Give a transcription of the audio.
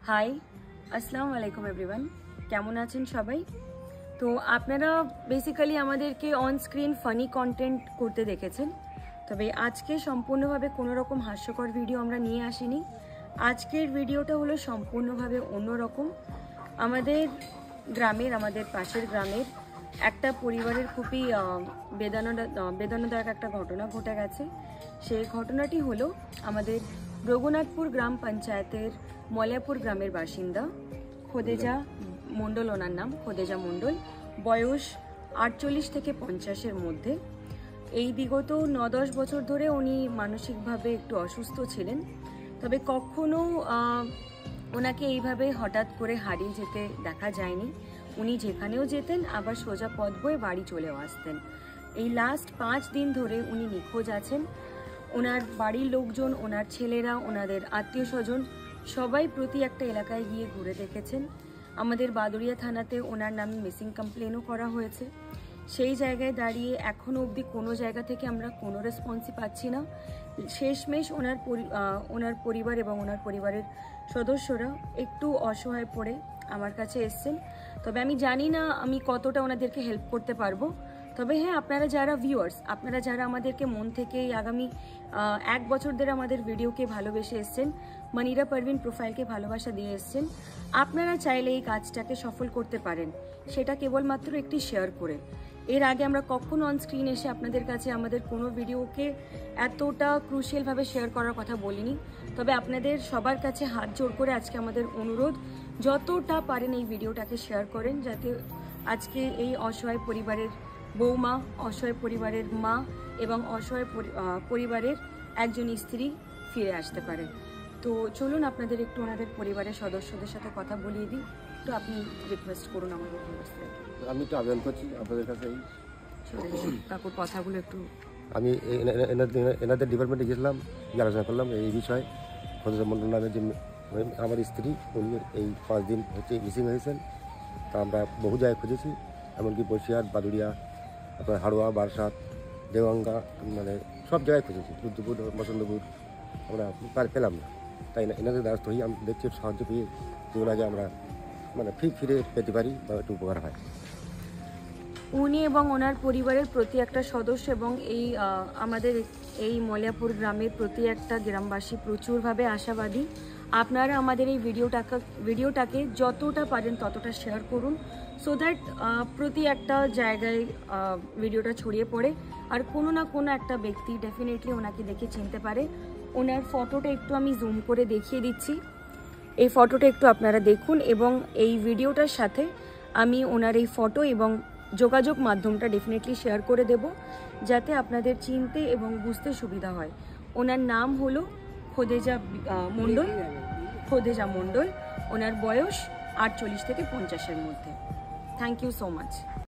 High, আসসালামু আলাইকুম everyone. কেমন আছেন সবাই? তো আপনারা বেসিক্যালি আমাদেরকে অন স্ক্রিন ফানি কন্টেন্ট করতে দেখেছেন, তবে আজকে সম্পূর্ণভাবে কোনো রকম হাস্যকর ভিডিও আমরা নিয়ে আসিনি। আজকের ভিডিওটা হলো সম্পূর্ণভাবে অন্যরকম। আমাদের পাশের গ্রামের একটা পরিবারের খুবই বেদনাদায়ক একটা ঘটনা ঘটে গেছে। সেই ঘটনাটি হলো আমাদের রঘুনাথপুর গ্রাম পঞ্চায়েতের মলিয়াপুর গ্রামের বাসিন্দা খোদেজা মণ্ডল, ওনার নাম খোদেজা মণ্ডল, বয়স 48 থেকে 50-এর মধ্যে। এই বিগত 9-10 বছর ধরে উনি মানসিকভাবে একটু অসুস্থ ছিলেন, তবে কখনো ওনাকে এইভাবে হঠাৎ করে হারিয়ে যেতে দেখা যায়নি। উনি যেখানেও যেতেন আবার সোজা পথ বয়ে বাড়ি চলেও আসতেন। এই লাস্ট 5 দিন ধরে উনি নিখোঁজ আছেন। ওনার বাড়ির লোকজন, ওনার ছেলেরা, ওনাদের আত্মীয় স্বজন সবাই প্রতি একটা এলাকায় গিয়ে ঘুরে দেখেছেন। আমাদের বাদুড়িয়া থানাতে ওনার নামে মিসিং কমপ্লেনও করা হয়েছে। সেই জায়গায় দাঁড়িয়ে এখনও অবধি কোনো জায়গা থেকে আমরা কোনো রেসপন্সই পাচ্ছি না। শেষমেশ ওনার পরিবার এবং ওনার পরিবারের সদস্যরা একটু অসহায় পড়ে আমার কাছে এসছেন। তবে আমি জানি না আমি কতটা ওনাদেরকে হেল্প করতে পারবো। তবে হ্যাঁ, আপনারা যারা ভিউয়ার্স, আপনারা যারা আমাদেরকে মন থেকে আগামী 1 বছর ধরে আমাদের ভিডিওকে ভালোবেসে এসছেন, মনিরা পারভিন প্রোফাইলকে ভালোবাসা দিয়ে এসছেন, আপনারা চাইলে এই কাজটাকে সফল করতে পারেন, সেটা কেবলমাত্র একটি শেয়ার করে। এর আগে আমরা কখনো অন স্ক্রিন এসে আপনাদের কাছে আমাদের কোনো ভিডিওকে এতটা ক্রুশিয়ালভাবে শেয়ার করার কথা বলিনি। তবে আপনাদের সবার কাছে হাত জোড় করে আজকে আমাদের অনুরোধ, যতটা পারেন এই ভিডিওটাকে শেয়ার করেন, যাতে আজকে এই অসহায় পরিবারের বৌমা, অসহায় পরিবারের মা এবং অসহায় পরিবারের একজন স্ত্রী ফিরে আসতে পারে। তো চলুন আপনাদের একটু ওনাদের পরিবারের সদস্যদের সাথে কথা বলিয়ে দিই। তো আপনি রিকোয়েস্ট করুন আমাদের ভিউয়ার্সদের। আমি একটু আবেদন করছি আপনাদের কাছে। কাকুর কথাগুলো একটু, আমি এনাদের ডিপার্টমেন্টে গেছিলাম, আলোচনা করলাম এই বিষয়ে। খোদেজা মণ্ডল নামে যে আমার স্ত্রী, উনি এই 5 দিন হচ্ছে মিসিং হয়েছেন। তা আমরা বহু জায়গায় খুঁজেছি, এমনকি বসিরহাট, বাদুড়িয়া, আপনার হাড়োয়া, বারাসাত, দেওয়াঙ্গা, মানে সব জায়গায় খুঁজেছি, রুদ্রপুর, বসন্তপুর, আমরা পেলাম না। তাই না এনাদের দ্বারস্থ হয়ে আমি দেখছি সাহায্য পেয়ে যেগুলো আমরা মানে ফিরে পেতে পারি বা একটু উপকার হয়। উনি এবং ওনার পরিবারের প্রতি একটা সদস্য এবং আমাদের এই মলিয়াপুর গ্রামের প্রতি একটা গ্রামবাসী প্রচুরভাবে আশাবাদী। আপনারা আমাদের এই ভিডিওটাকে যতটা পারেন ততটা শেয়ার করুন, সো দ্যাট প্রতি একটা জায়গায় ভিডিওটা ছড়িয়ে পড়ে আর কোনো না কোনো একটা ব্যক্তি ডেফিনেটলি ওনাকে দেখে চিনতে পারে। ওনার ফটোটা একটু আমি জুম করে দেখিয়ে দিচ্ছি, এই ফটোটা একটু আপনারা দেখুন, এবং এই ভিডিওটার সাথে আমি ওনার এই ফটো এবং যোগাযোগ মাধ্যমটা ডেফিনেটলি শেয়ার করে দেব, যাতে আপনাদের চিনতে এবং বুঝতে সুবিধা হয়। ওনার নাম হলো খোদেজা মণ্ডল। ওনার বয়স 48 থেকে 50-এর মধ্যে। Thank you so much.